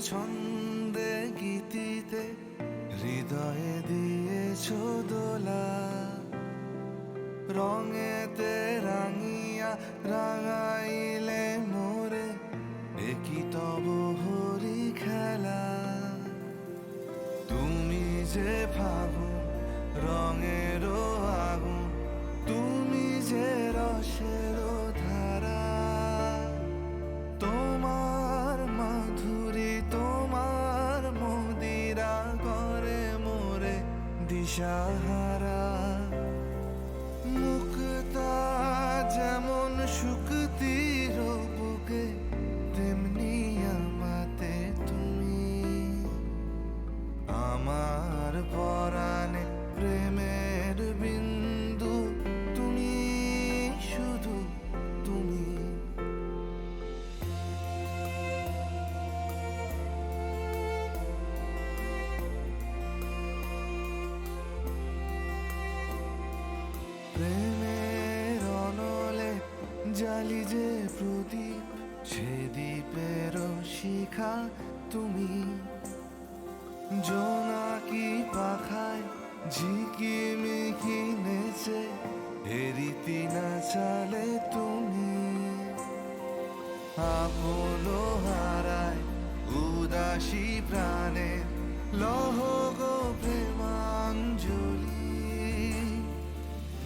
ছন্দে গীতিতে হৃদয়ে দিয়েছ দোলা, রঙেতে রাঙিয়া রাঙাইলে মোরে একই তব হরি খেলা। তুমি যে ফাগুন রঙের আগুন, তুমি যে রসের ধারা, তোমার মাধুরী তোমার মদিরা করে মোরে দিশাহারা। মুক্তা যেমন শুকতির বুকে, তেমনি আমাতে তুমি। আমার পরাণে প্রেমের বিন্দু, তুমি শুধু তুমি। প্রেমের অনলে জালি যে প্রদীপ, সে দ্বীপের শিখা তুমি। জোনাকি পাখায় ঝিকিমিকি নেচে হেরিতি না চালে তুমি। আপন হারায় উদাসী প্রাণে লহ গো প্রেমাঞ্জলি।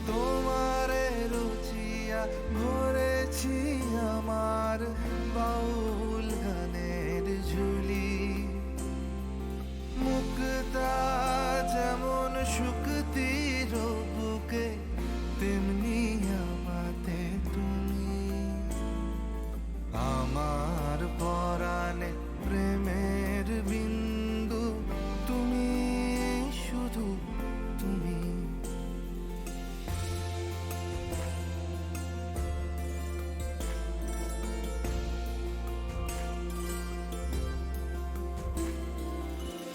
তোমারে রুচিয়া ভরেছি আমার বাউল গানের ঝুলি। মুক্তা যেমন শুকতির বুকে, তেমনি আমাতে তুমি। আমার পরাণে প্রেমের বিন্দু, তুমি শুধু তুমি।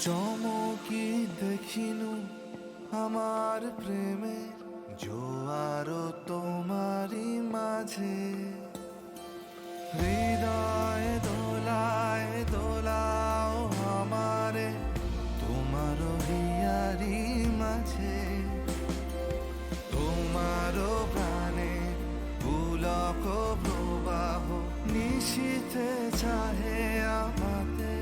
চমকি দেখিনু আমার প্রেমের জোয়ার তোমারই মাঝে। হৃদয় দোলায় দোলাও আমারে তোমার হিয়ারি মাঝে। তোমার প্রাণে পুলক প্রবাহ নিশীথে চাহে আমাতে।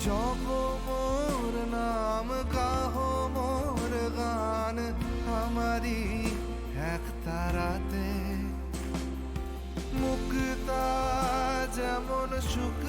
জপ মোর নাম গাহ মোর গান আমারি এক তারাতে। মুক্তা যেমন সুখ